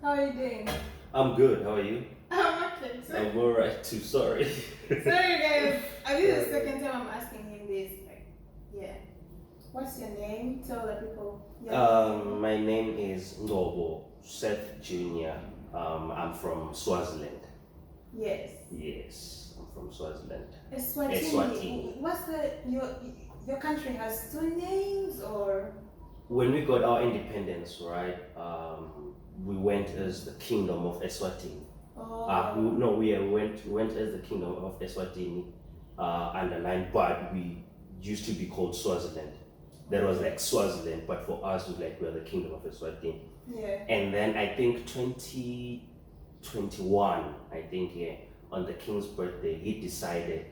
How are you doing? I'm good. How are you? I'm okay. I'm alright too. Sorry. Sorry guys. I think the second time I'm asking him this. Like, yeah. What's your name? Tell the people. My name is Ngobo Seth Jr. I'm from Swaziland. Yes. Yes, I'm from Swaziland. Eswatini. What's your country has two names or? When we got our independence, right? We went as the Kingdom of Eswatini. We went as the Kingdom of Eswatini, underlined, but we used to be called Swaziland. That was like Swaziland, but for us, it was like we're the Kingdom of Eswatini. Yeah. And then I think 2021, on the King's birthday, he decided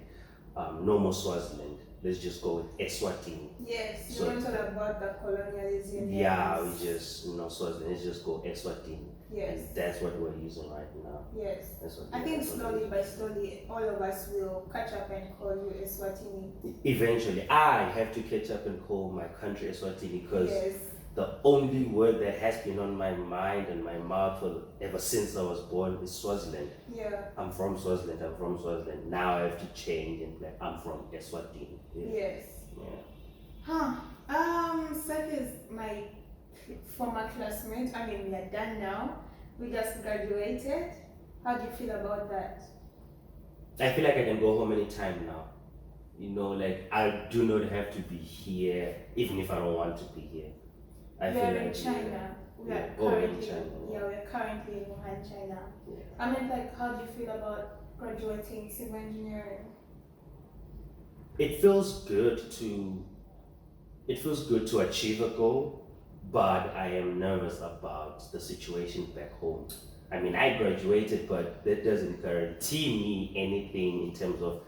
no more Swaziland. Let's just go with Eswatini. Yes, you want to talk about the colonialism. Yeah, we just, Swaziland, let's just go Eswatini. Yes. And that's what we're using right now. Yes. I think slowly by slowly, all of us will catch up and call you Eswatini. Eventually, I have to catch up and call my country Eswatini because yes. The only word that has been on my mind and my mouth ever since I was born is Swaziland. Yeah. I'm from Swaziland. Now I have to change and like I'm from Eswatini. Yeah. Yes. Yeah. Seth is my former classmate. I mean, we are done now. We just graduated. How do you feel about that? I feel like I can go home anytime now. I do not have to be here, even if I don't want to be here. We are in China. We are currently in Wuhan, China. Yeah. I mean, like, how do you feel about graduating civil engineering? It feels good to achieve a goal, but I am nervous about the situation back home. I mean, I graduated, but that doesn't guarantee me anything in terms of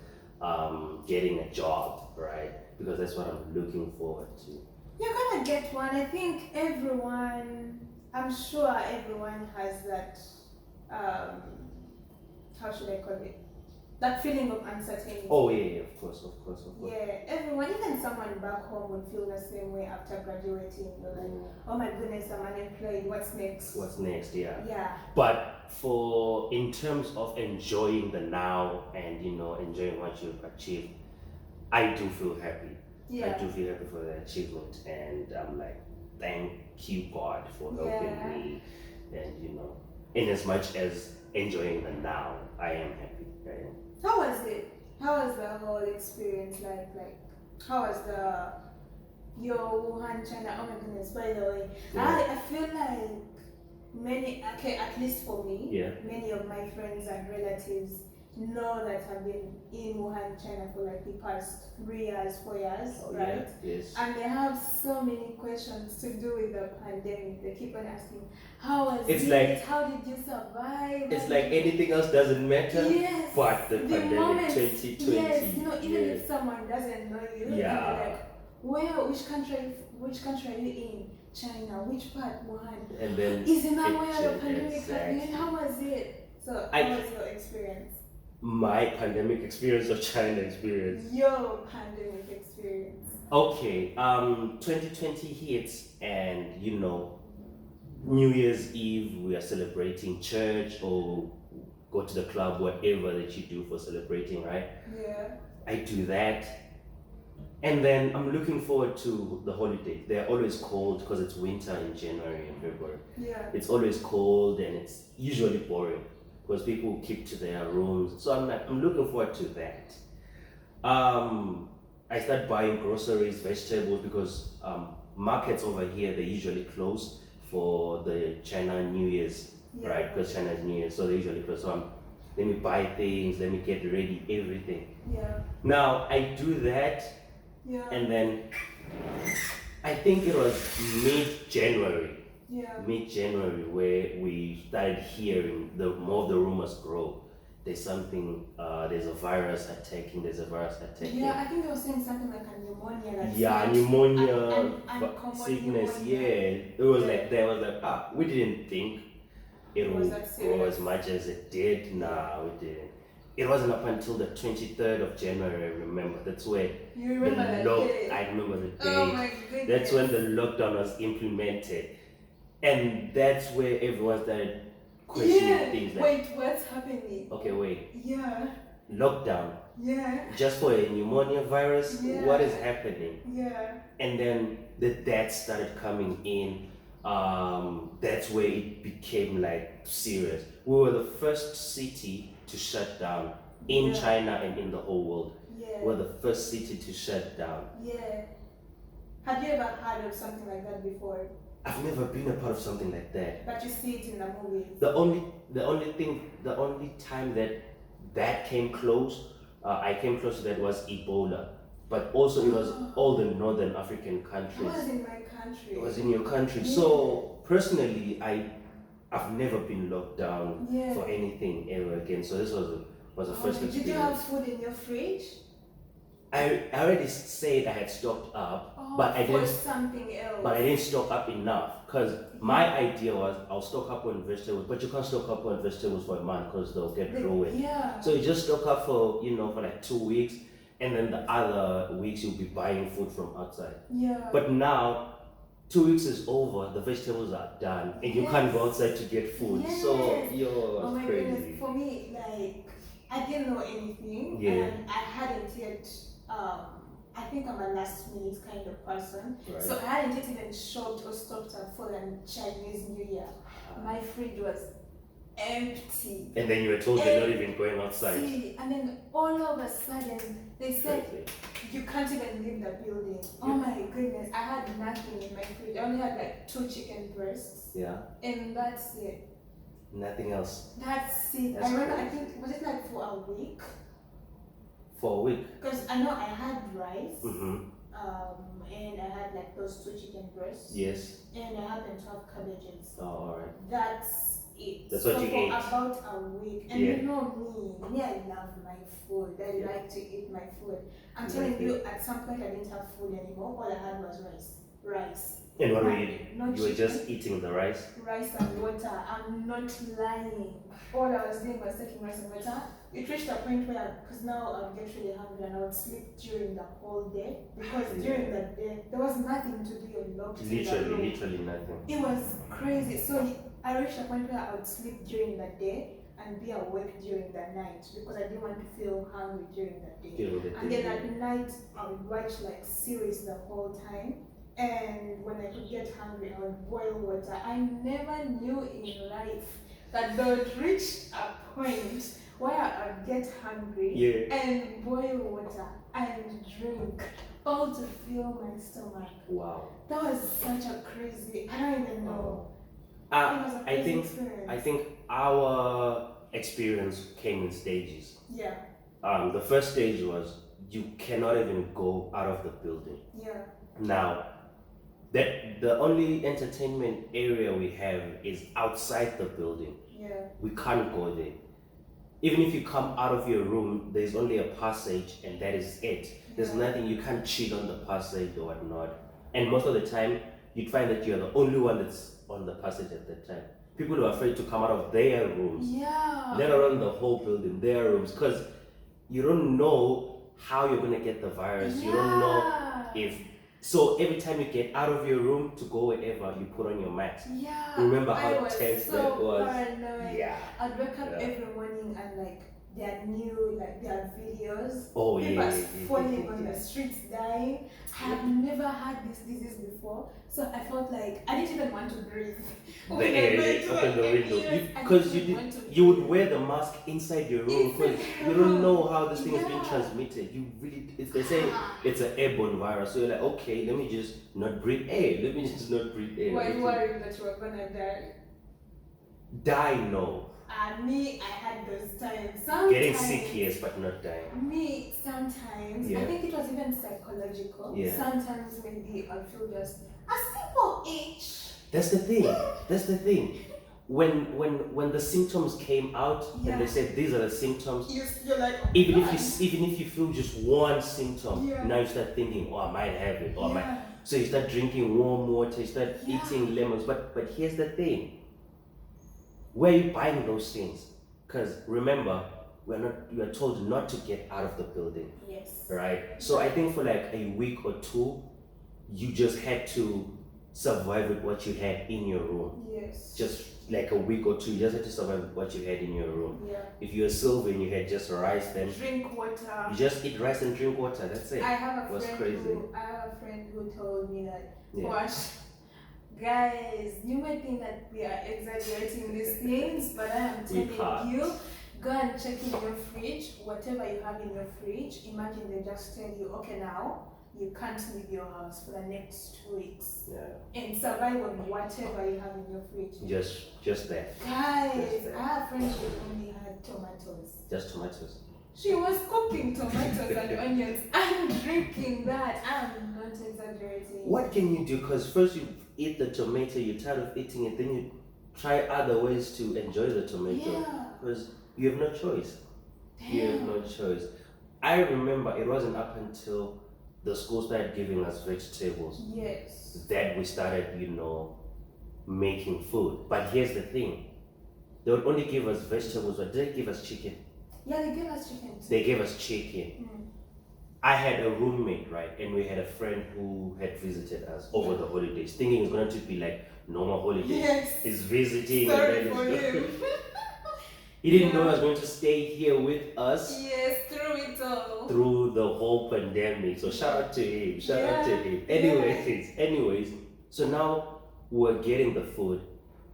getting a job, right? Because that's what I'm looking forward to. You're gonna get one. I think I'm sure everyone has that, how should I call it? That feeling of uncertainty. Oh yeah, of course. Yeah, everyone, even someone back home would feel the same way after graduating. You're like, oh my goodness, I'm unemployed. What's next? Yeah. Yeah. But in terms of enjoying the now and enjoying what you've achieved, I do feel happy. Yeah. I do feel happy for the achievement, and I'm like, thank you God for helping me, and in as much as enjoying the now, I am happy. How was it? How was the whole experience like? How was your Wuhan, China? Oh my goodness! By the way, I feel like at least for me, many of my friends and relatives know that I've been in Wuhan, China for like the past 3 years, 4 years, right? Yeah. Yes. And they have so many questions to do with the pandemic. They keep on asking, how was it? Like, how did you survive? It's like anything else doesn't matter. Yes. But the pandemic 2020. Yes, even if someone doesn't know you, like, which country are you in? China. Which part? Wuhan. And then isn't that where the pandemic happened? How was it? So how was your experience? My pandemic experience or China experience? Your pandemic experience. Okay, 2020 hits and New Year's Eve we are celebrating church or go to the club, whatever that you do for celebrating, right? Yeah. I do that. And then I'm looking forward to the holidays. They're always cold because it's winter in January and February. Yeah. It's always cold and it's usually boring because people keep to their rooms. So I'm looking forward to that. I start buying groceries, vegetables because markets over here, they usually close for the China New Year's, right? Because China's New Year, so they usually close. So let me buy things, let me get ready, everything. Yeah. Now I do that. Yeah. And then I think it was mid-January where we started hearing more of the rumors grow. There's a virus attacking. Yeah, I think they were saying something like a pneumonia. Pneumonia, sickness. Yeah, it was like we didn't think it would grow as much as it did. No, it didn't. It wasn't up until the 23rd of January, I remember. That's where you remember I remember the date. Oh my goodness. That's when the lockdown was implemented. And that's where everyone started questioning Yeah. things like, Wait, what's happening? okay, wait, Yeah. lockdown Yeah. just for a pneumonia virus? Yeah. What is happening? Yeah. And then the deaths started coming in. That's where it became like serious. We were the first city to shut down in Yeah. China and in the whole world. Yeah. We were the first city to shut down. Yeah. Have you ever heard of something like that before? I've never been a part of something like that. But you see it in the movies. The only time that came close, I came close to that was Ebola. But also it was all the northern African It countries. was in my country. It was in your country. Yeah. So personally, I've never been locked down Yeah. for anything ever again. So this was the first Did you experience. have food in your fridge? I already said I had stocked up, but I for didn't. something else. But I didn't stock up enough because my idea was I'll stock up on vegetables, but you can't stock up on vegetables for a month because they'll get ruined. Yeah. So you just stock up for for like 2 weeks, and then the other weeks you'll be buying food from outside. Yeah. But now 2 weeks is over, the vegetables are done, and you can't go outside to get food. So Yes. Oh my crazy. goodness. For me, like, I didn't know anything. Yeah. And I hadn't yet, I think I'm a last minute kind of person. Right. So I hadn't yet even shopped or stocked up for the Chinese New Year. My fridge was empty. And then you were told you're not even going outside. See, and then all of a sudden, they said, Crazy. you can't even leave the building. Oh my goodness, I had nothing in my fridge. I only had like 2 chicken breasts. Yeah, And that's it. nothing else That's it. That's I remember, I crazy. think, was it like for a week? for a week. Because I know I had rice, Mm-hmm. and I had like those 2 chicken breasts, Yes. and I happened to have cabbages. Oh, all right. That's it. That's what so you for ate. about a week. And Yeah. you know me, I love my food. I Yeah. like to eat my food. I'm telling Exactly. you, at some point I didn't have food anymore. All I had was rice. And what were you? No You were chicken. just eating the rice. Rice and water. I'm not lying. All I was doing was taking rice and water. It reached a point where, because now I would get really hungry and I would sleep during the whole day. Because during the day, there was nothing to do. You're locked in the room. Literally nothing. It was crazy. So I reached a point where I would sleep during the day and be awake during the night because I didn't want to feel hungry during the day. During the And day. then at night, I would watch like series the whole time. And when I could get hungry, I would boil water. I never knew in life that they would reach a point where I would get hungry Yeah. and boil water and drink, all to fill my stomach. Wow. That was such a crazy, I don't even know. It was a I crazy think experience. I think our experience came in stages. Yeah, The first stage was you cannot even go out of the building. yeah, Now, that the only entertainment area we have is outside the building. yeah, We can't go there. Even if you come out of your room, there's only a passage and that is it. There's Yeah. nothing, you can't cheat on the passage or whatnot. And most of the time, you'd find that you're the only one that's on the passage at that time. People are afraid to come out of their rooms, yeah. let alone the whole building, their rooms, because you don't know how you're going to get the virus. You don't know if. So every time you get out of your room to go wherever, you put on your mask. Yeah. Remember how I was tense so that was? paranoid. Yeah. I'd wake up Yeah. every morning and like there are new like there are videos. Oh, People yeah. falling on the streets dying. I have never had this disease before, so I felt like I didn't even want to breathe. The When I air, went yeah, to open the an window. area, I Because didn't want to you would breathe. wear the mask inside your room because Inside you your don't room. know how this thing is being Yeah. transmitted. You really, they say it's an airborne virus. So you're like, okay, let me just not breathe air. Let me just not breathe air. Were Let you me worried that you were gonna die? die, no. Me, I had those times. Getting Sometimes- sick, yes, but not dying. Me, sometimes, I Yeah. think it was even psychological. Yeah. Sometimes maybe I feel just a simple itch. That's the thing. That's the thing. When the symptoms came out Yeah. and they said these are the symptoms, You're like, oh even God. if you feel just one symptom, Yeah. now you start thinking, oh, I might have it, or I might. Yeah. So you start drinking warm water, you start Yeah. eating lemons. But here's the thing. Where are you buying those things? Because remember, we are told not to get out of the building, Yes. right? So I think for like a week or two, you just had to survive with what you had in your room. Yes. Just like a week or two, you just had to survive with what you had in your room. Yeah. If you're Sylvan, you had just rice, then Drink water. you just eat rice and drink water. That's it. I have a was friend crazy. I have a friend who told me that, Yeah. watch, guys, you might think that we are exaggerating these things, but I am We telling can't. you, go and check in your fridge, whatever you have in your fridge. Imagine they just tell you, okay, now you can't leave your house for the next 2 weeks Yeah. and survive on whatever you have in your fridge. Just that. Guys, Just that. I have a friend who only had tomatoes. Just tomatoes. She was cooking tomatoes and onions and drinking that. I'm not exaggerating. What can you do? Because first you eat the tomato, you're tired of eating it, then you try other ways to enjoy the tomato. Yeah. Because you have no choice. You have Damn. no choice. I remember it wasn't up until the school started giving us vegetables Yes. that we started, making food. But here's the thing. They would only give us vegetables, but they didn't give us chicken. Yeah, they gave us chicken too. They gave us chicken. I had a roommate, right? And we had a friend who had visited us over the holidays, thinking it's going to be like normal holidays. Yes. He's visiting. Sorry and for then him. he didn't know he was going to stay here with us Yes, through it all. through the whole pandemic. So shout out to him. Shout out to him. Anyways, so now we're getting the food,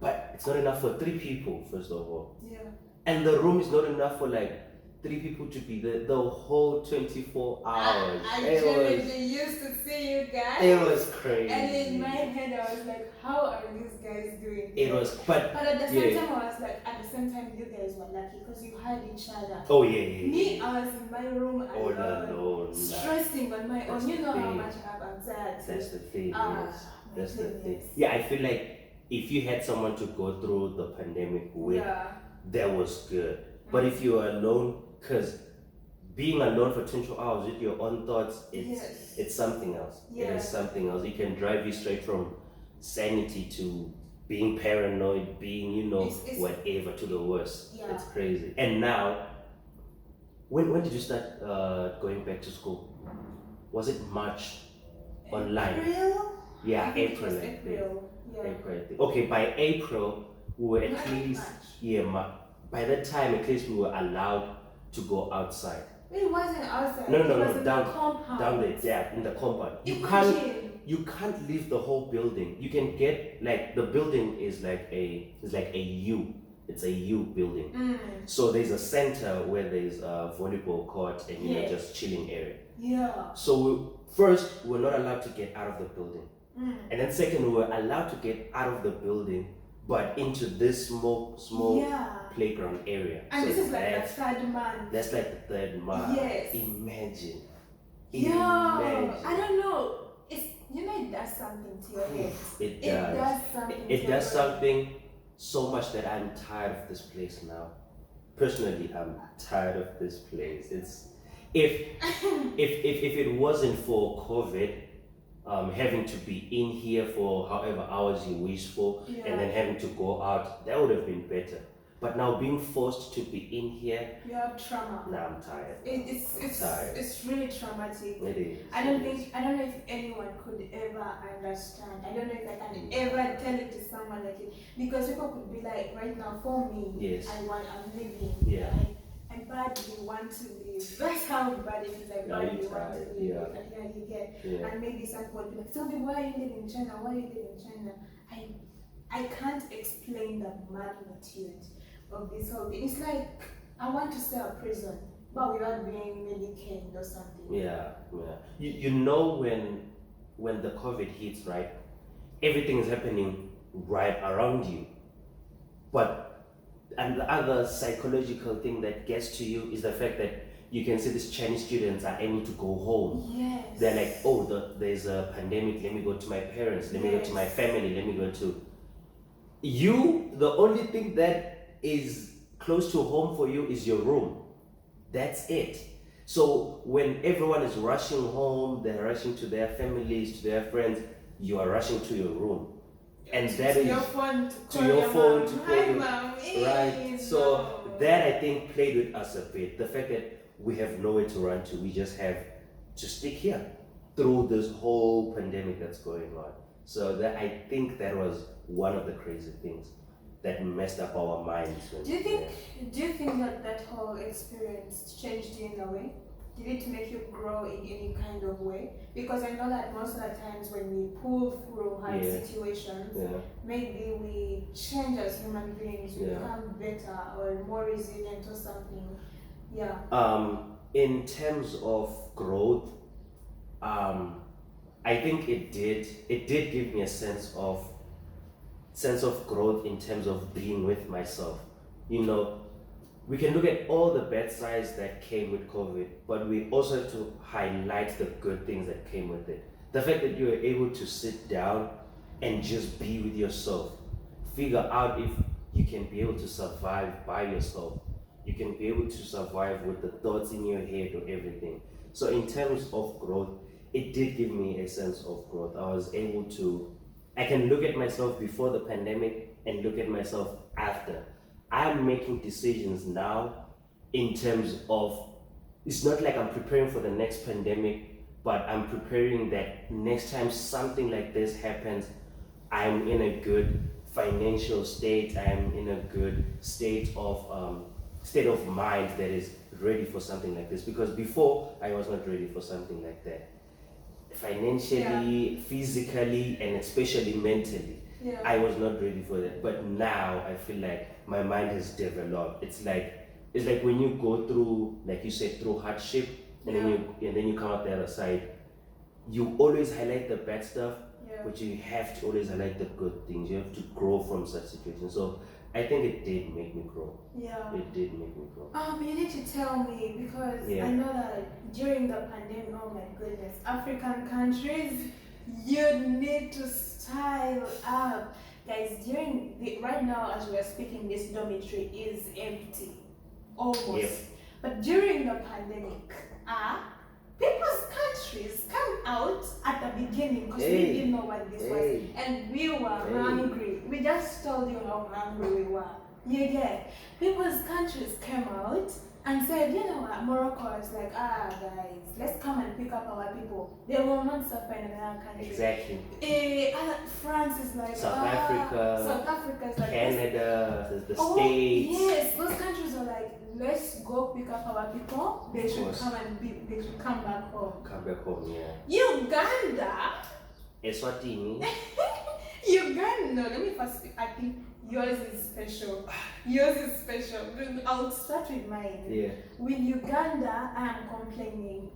but it's not enough for 3 people, first of all. Yeah. And the room is not enough for like 3 people to be there the whole 24 hours. I It genuinely used to see you guys. it was crazy. And in my head, I was like, how are these guys doing? It was, but But at the same yeah. time, I was like, at the same time, you guys were lucky because you had each other. Oh yeah. Me, I was in my room All alone, alone. stressing on my That's own. You the know how thing. much I have anxiety. That's the thing. Ah, Yes. my That's the thing. goodness. Yeah, I feel like if you had someone to go through the pandemic with, Yeah. that was good. But if you are alone, because being alone for 24 hours with your own thoughts, it's something else. It Yeah. is something else. It can drive you straight from sanity to being paranoid, being, It's- whatever to the worst. Yeah. It's crazy. And now, when did you start going back to school? Was it March? Online. April? Yeah, I think it April. was I think. April. Yeah. April, I think. Okay, by April, we were at Not least, March. by that time, at least we were allowed to go outside. It wasn't outside. No, it no, was no, in down- the compound. Down there, yeah, in the compound. Imagine. You can't leave the whole building. You can get, like, the building is like a U. It's a U building. Mm. So there's a center where there's a volleyball court and, Yeah. just chilling area. Yeah. So first, we were not allowed to get out of the building. Mm. And then second, we were allowed to get out of the building, but into this small Yeah. playground area. And So this is like the that's- third month. That's like the third month. Yes. Imagine. Yo, Imagine. I don't know. It does something to your head. It It does. does something. It to does your something so much that I'm tired of this place now. Personally, I'm tired of this place. It's if it wasn't for COVID, having to be in here for however hours you wish for, Yeah. and then having to go out, that would have been better. But now being forced to be in here, You have trauma. now I'm tired. It's tired. it's really traumatic. It is. I don't It is. think I don't know if anyone could ever understand. I don't know if I can ever tell it to someone like it because people could be like, right now for me, Yes. I'm living. Yeah. I badly want to live. That's how bad it is. I Now badly you want to try, live. yeah. And here you get. Yeah. And maybe some people would be like, tell me why you live in China. Why you live in China? I can't explain the magnitude of this whole thing. It's like I want to stay at prison, but without being maybe caned or something. Yeah. You know when the COVID hits, right? Everything is happening right around you. But and the other psychological thing that gets to you is the fact that you can see these Chinese students are able to go home. Yes. They're like, oh, there's a pandemic. Let me go to my parents. Let me go to my family. Let me go to you. The only thing that is close to home for you is your room. That's it. So when everyone is rushing home, they're rushing to their families, to their friends, you are rushing to your room. And that to is your phone to to call your phone mom. to call Hi, your- mom. right. So that I think played with us a bit. The fact that we have nowhere to run to, we just have to stick here through this whole pandemic that's going on. So that I think that was one of the crazy things that messed up our minds. When, Do you think that that whole experience changed you in a way? Did it make you grow in any kind of way? Because I know that most of the times when we pull through hard Yeah. situations, yeah, maybe we change as human beings, we Yeah. become better or more resilient or something. Yeah. in terms of growth, I think it did. It did give me a sense of growth in terms of being with myself. You know, we can look at all the bad sides that came with COVID, but we also have to highlight the good things that came with it. The fact that you were able to sit down and just be with yourself, figure out if you can be able to survive by yourself, you can be able to survive with the thoughts in your head or everything. So, in terms of growth, it did give me a sense of growth. I was able to, I can look at myself before the pandemic and look at myself after. I'm making decisions now in terms of, it's not like I'm preparing for the next pandemic, but I'm preparing that next time something like this happens, I'm in a good financial state, I'm in a good state of mind that is ready for something like this. Because before I was not ready for something like that. Financially, physically, and especially mentally. Yeah. I was not ready for that, but now I feel like my mind has developed. It's like when you go through, like you said, through hardship, and then you come out the other side. You always highlight the bad stuff, Yeah. but you have to always highlight the good things. You have to grow from such situations. So I think it did make me grow. Yeah. It did make me grow. You need to tell me because Yeah. I know that during the pandemic, oh my goodness, African countries, you need to style up. Guys, right now as we are speaking, this dormitory is empty. Almost. Yep. But during the pandemic, people's countries come out at the beginning because we didn't know what this was. And we were hungry. We just told you how hungry we were. You get people's countries came out and said, you know what, Morocco is like, guys, let's come and pick up our people. They will not suffer in another country. Exactly. France is like, South Africa is like, Canada, the States. Yes, those countries are like, let's go pick up our people. They should course. they should come back home. Come back home, yeah. Uganda. Eswatini. No, let me first speak. I think yours is special. I'll start with mine. Yeah. With Uganda, I am complaining.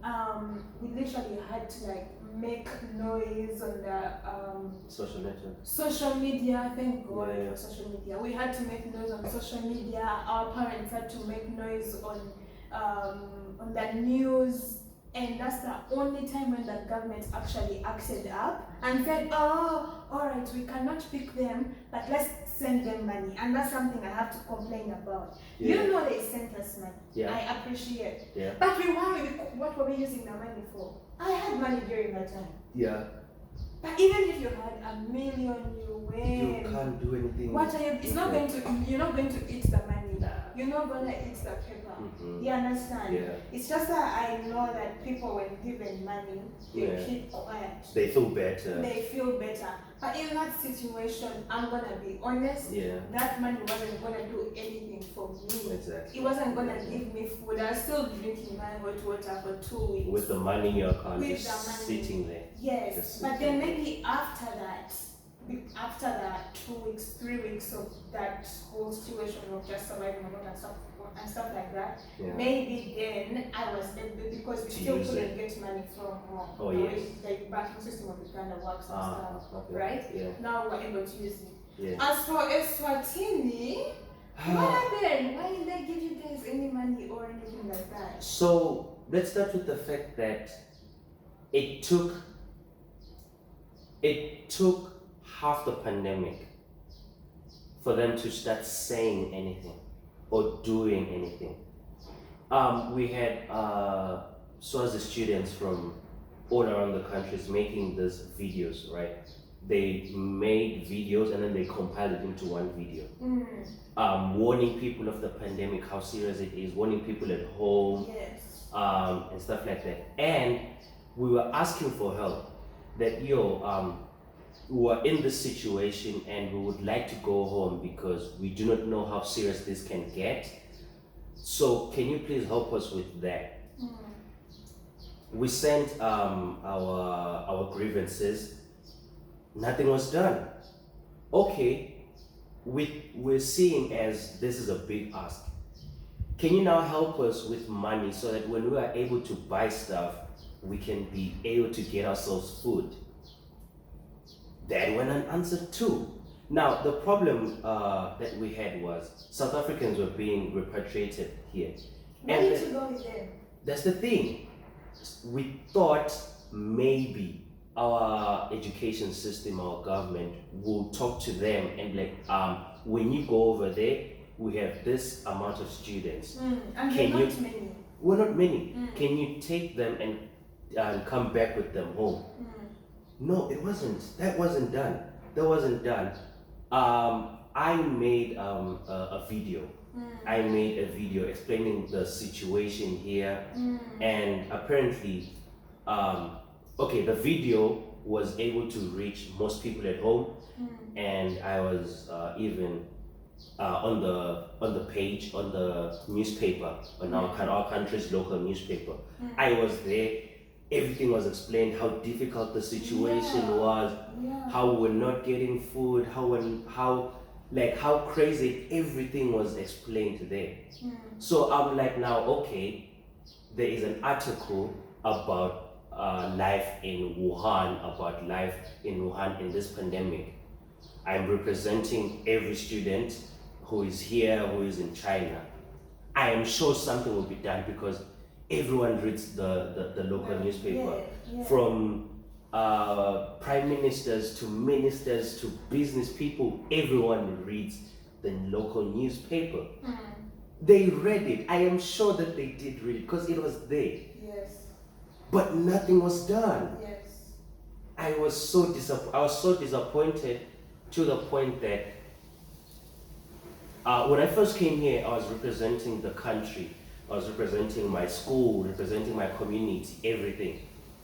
We literally had to like make noise on the Social network. social media. Thank God Yeah. for social media. We had to make noise on social media. Our parents had to make noise on the news. And that's the only time when the government actually acted up and said, oh, all right, we cannot pick them, but let's send them money. And that's something I have to complain about. Yeah. You know they sent us money. Yeah. I appreciate. Yeah. But what were we using the money for? I had money during that time. Yeah. But even if you had $1 million, you win. You can't do anything. What are you? You're not going to eat the money. Nah. You're not gonna eat the paper. Mhm. You understand? Yeah. It's just that I know that people, when given money, they keep quiet. They feel better. They feel better. But in that situation, I'm gonna be honest. Yeah. That money wasn't gonna do anything for me. Exactly. It wasn't gonna give me food. I was still drinking my hot water for 2 weeks. With the money in your account, With just the money. sitting there. Yes, Just but sitting then maybe after that 2 weeks, 3 weeks of that whole situation of just surviving and stuff like that, Yeah. maybe then I was able, because we To still use couldn't get money from home. Oh, The yes. way the banking system of Uganda works and stuff, Okay. right? Yeah. Now we're able to use it. Yeah. As for Eswatini, what happened? Why didn't they give you guys any money or anything like that? So let's start with the fact that it took half the pandemic for them to start saying anything or doing anything. We had Swazi students from all around the countries making these videos, right? They made videos and then they compiled it into one video. Warning people of the pandemic, how serious it is, warning people at home, Yes. and stuff like that. And we were asking for help. That who are in this situation and we would like to go home because we do not know how serious this can get. So can you please help us with that? We sent our grievances. Nothing was done. Okay, we're seeing as this is a big ask. Can you now help us with money so that when we are able to buy stuff, we can be able to get ourselves food? That went unanswered too. Now, the problem that we had was South Africans were being repatriated here. Why And did you go with them? that's the thing. We thought maybe our education system, our government will talk to them and like, when you go over there, we have this amount of students. And Can they're you- not many. We're not many. Can you take them and come back with them home? No, it wasn't. That wasn't done. That wasn't done. I made a video. I made a video explaining the situation here, and apparently, okay, the video was able to reach most people at home, and I was even on the page on the newspaper on our country's local newspaper. I was there. Everything was explained how difficult the situation was, how we're not getting food, how crazy everything was explained there. So I'm like, now okay, there is an article about life in Wuhan, in this pandemic. I'm representing every student who is here, who is in China. I am sure something will be done because everyone reads the local newspaper, from prime ministers to ministers to business people. Everyone reads the local newspaper. They read it. I am sure that they did read it because it was there. Yes. But nothing was done. Yes. I was so disappointed to the point that when I first came here, I was representing the country. I was representing my school, representing my community, everything.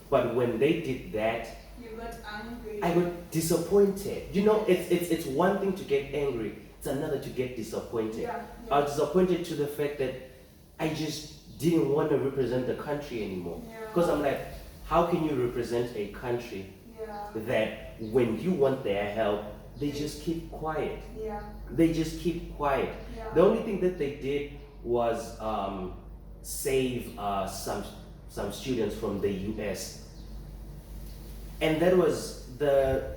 But when they did that, You got angry. I got disappointed. You know, it's one thing to get angry, it's another to get disappointed. I was disappointed to the fact that I just didn't want to represent the country anymore. Because I'm like, how can you represent a country that when you want their help, they just keep quiet? They just keep quiet. The only thing that they did was save some students from the US, and that was the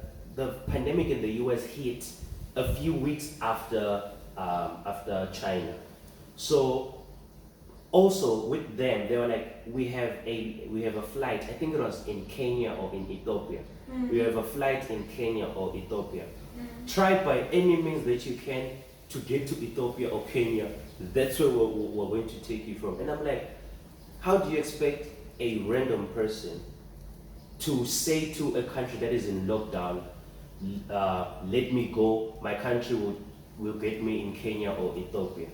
pandemic in the US hit a few weeks after China. So also with them, they were like, we have a flight. I think it was in Kenya or in Ethiopia. We have a flight in Kenya or Ethiopia. Try by any means that you can to get to Ethiopia or Kenya. That's where we're going to take you from. And I'm like, how do you expect a random person to say to a country that is in lockdown, let me go, my country will get me in Kenya or Ethiopia?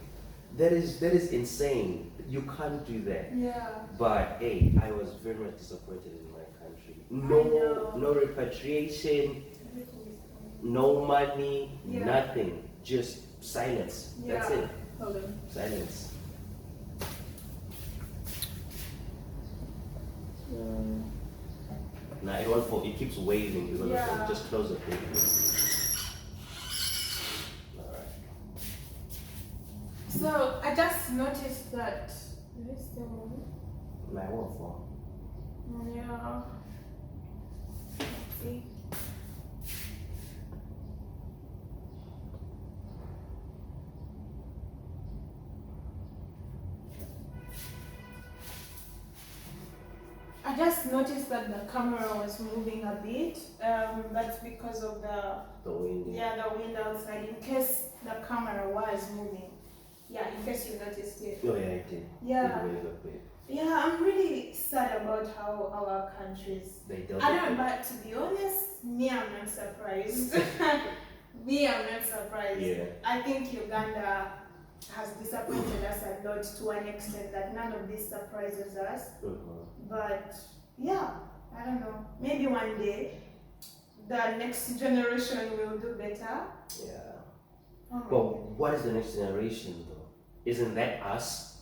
That is insane. You can't do that. But hey, I was very much disappointed in my country. No repatriation, no money, nothing. Just silence. That's it. Hold on. Silence. Nah, it keeps waving because of that. Just close it. Alright. So I just noticed that. Is it still moving? My what for? Yeah. See. I just noticed that the camera was moving a bit. That's because of the wind. the wind outside. In case the camera was moving. Yeah, in case you noticed it. Oh yeah, I did. Yeah. It waved a bit. Yeah, I'm really sad about how our countries. They dealt I with don't, it. but to be honest, me, I'm not surprised. Me, I'm not surprised. Yeah. I think Uganda has disappointed us a lot to an extent that none of this surprises us. But yeah, I don't know. Maybe one day the next generation will do better. Yeah. Oh my But goodness. what is the next generation though? Isn't that us?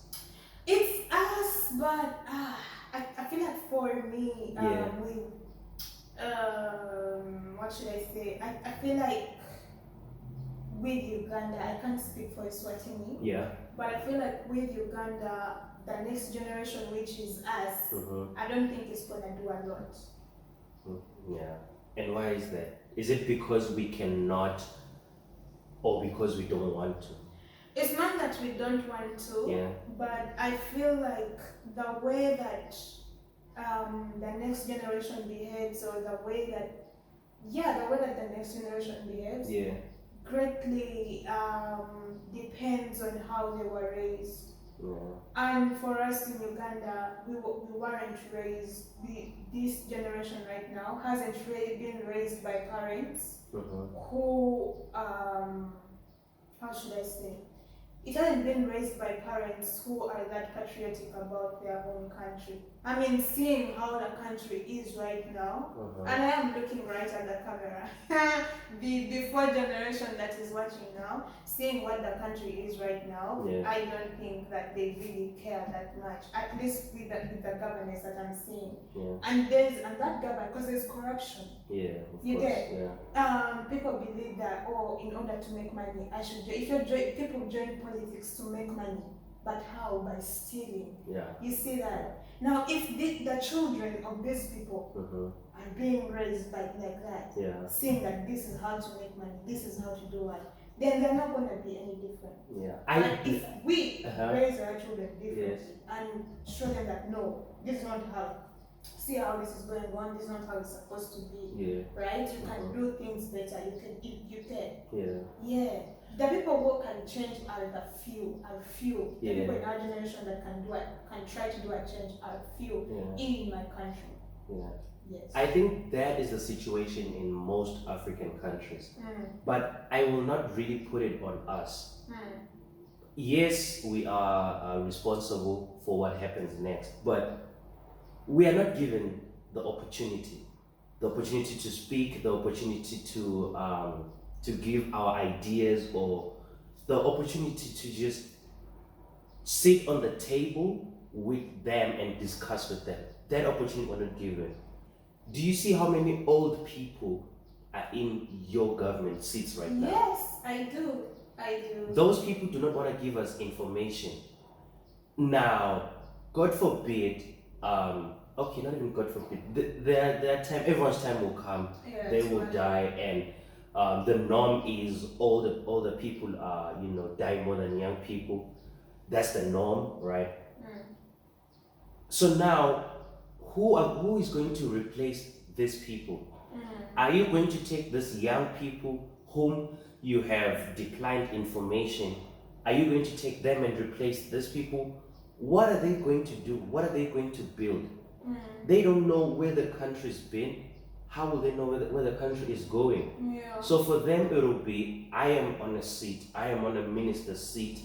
It's us, but I feel like for me, Yeah. what should I say? I feel like with Uganda, I can't speak for Eswatini, Yeah. but I feel like with Uganda, the next generation, which is us, Mm-hmm. I don't think it's gonna do a lot. Yeah. And why is that? Is it because we cannot, or because we don't want to? It's not that we don't want to, Yeah. but I feel like the way that the next generation behaves, or the way that, the way that the next generation behaves, Yeah. greatly depends on how they were raised. Yeah. And for us in Uganda, we weren't raised, this generation right now hasn't really been raised by parents Mm-hmm. who, how should I say? It hasn't been raised by parents who are that patriotic about their own country. I mean, seeing how the country is right now, Uh-huh. and I am looking right at the camera, the before generation that is watching now, seeing what the country is right now, Yeah. I don't think that they really care that much, at least with the governance that I'm seeing. Yeah. And that government, because there's corruption. Yeah. Of You course. get? Yeah. People believe that, in order to make money, I should people join politics to make money, but how? By stealing. Yeah. You see that? Now, if the children of these people Mm-hmm. are being raised like that, Yeah. seeing that this is how to make money, this is how to do what, then they're not going to be any different. Yeah. But if we Uh-huh. raise our children differently, Yes. and show them that no, this is not how, see how this is going on, this is not how it's supposed to be, Yeah. right? You can Mhm. do things better, you can. Yeah. Yeah. The people who can change are the few, The Yeah. people in our generation that can try to do a change are few Yeah. in my country. Yeah. Yes. I think that is the situation in most African countries. But I will not really put it on us. Yes, we are responsible for what happens next, but we are not given the opportunity to speak, the opportunity to give our ideas, or the opportunity to just sit on the table with them and discuss with them. That opportunity was not given. Do you see how many old people are in your government seats right now? Yes, I do. Those people do not want to give us information. Now, God forbid, okay, not even God forbid, their time, everyone's time will come, Yeah, they it's will fine. die, and the norm is older people die more than young people. That's the norm, right? So now, who is going to replace these people? Are you going to take these young people whom you have declined information? Are you going to take them and replace these people? What are they going to do? What are they going to build? They don't know where the country's been. How will they know where the country is going? Yeah. So for them, it will be, I am on a seat. I am on a minister's seat.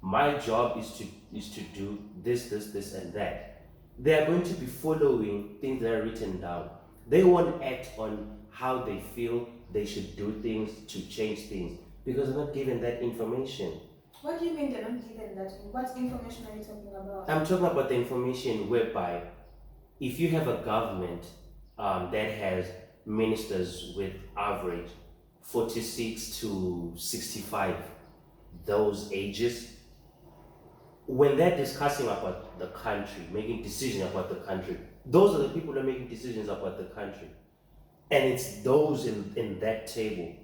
My job is to do this, and that. They are going to be following things that are written down. They won't act on how they feel they should do things to change things, because they're not given that information. What do you mean they're not given that? What information are you talking about? I'm talking about the information whereby if you have a government that has ministers with average 46 to 65, those ages, when they're discussing about the country, making decisions about the country, those are the people that are making decisions about the country. And it's those in that table.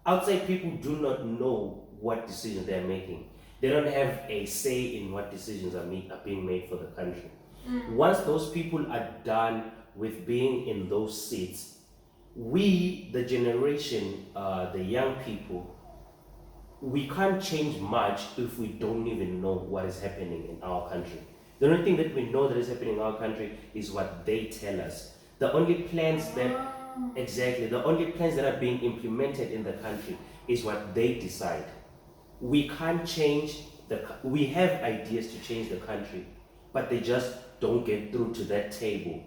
Outside people do not know what decisions they're making. They don't have a say in what decisions are being made for the country. Once those people are done with being in those seats, we, the generation, the young people, we can't change much if we don't even know what is happening in our country. The only thing that we know that is happening in our country is what they tell us. The only plans that the only plans that are being implemented in the country is what they decide. We can't change we have ideas to change the country, but they just don't get through to that table.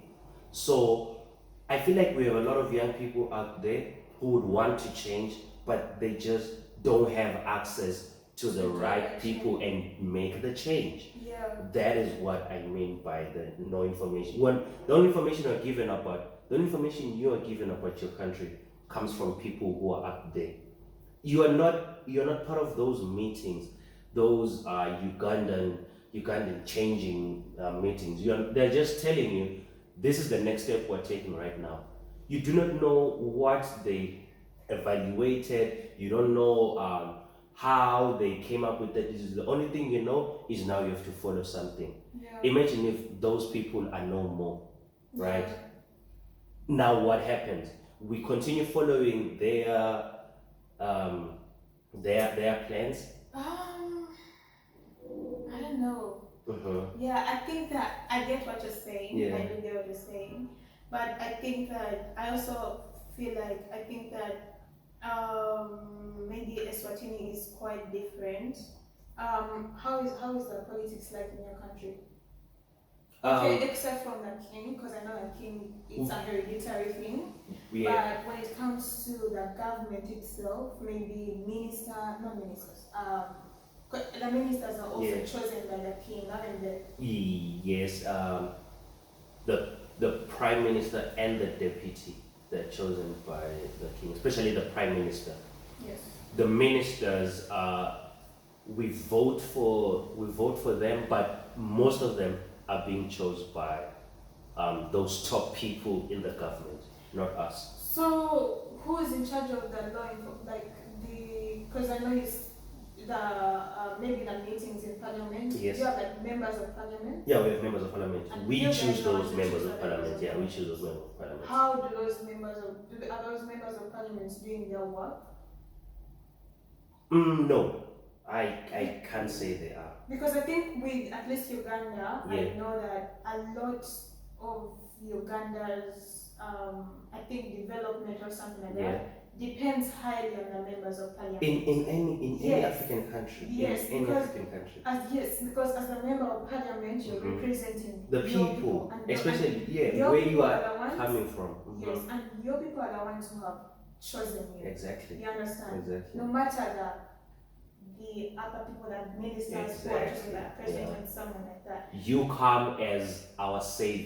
So I feel like we have a lot of young people out there who would want to change, but they just don't have access to the right people and make the change. Yeah. That is what I mean by the no information. When the only information you're given about, the only information you are given about your country comes from people who are up there. You're not part of those meetings, those Ugandan changing meetings. They're just telling you this is the next step we're taking right now. You do not know what they evaluated. You don't know how they came up with that. This is the only thing you know is now you have to follow something. Yeah. Imagine if those people are no more, right? Yeah. Now what happens? We continue following um, their plans. I don't know. Yeah, I think that I get what you're saying. Yeah. I do get what you're saying, but I think that I also feel like I think that maybe Eswatini is quite different. How is the politics like in your country? Okay, except from the king, because I know the king it's a hereditary thing. Yeah. But when it comes to the government itself, maybe not ministers. The ministers are also Yeah. chosen by the king, not in the. Yes. The prime minister and the deputy, they're chosen by the king, especially the prime minister. Yes. The ministers, we vote for them, but most of them are being chosen by those top people in the government, not us. So who is in charge of the law, because I know it's maybe the meetings in parliament. Yes. You have like members of parliament. Yeah, we have members of parliament. And We you guys choose are those to members choose of the parliament. Yeah, we choose those members of parliament. How do those are those members of parliament doing their work? No, I can't say they are. Because I think with at least Uganda, Yeah. I know that a lot of Uganda's I think development or something like Yeah. that depends highly on the members of parliament. In any Yes. African country. Yes, in any because- African country. Because as a member of parliament, you're Mhm. representing The your people, and especially your where you people are the ones, coming from. Mhm. Yes, and your people are the ones who have chosen you. Exactly. You understand? Exactly. No matter the other people that ministers who are chosen Exactly, like president yeah. and someone like that. You come as our savior.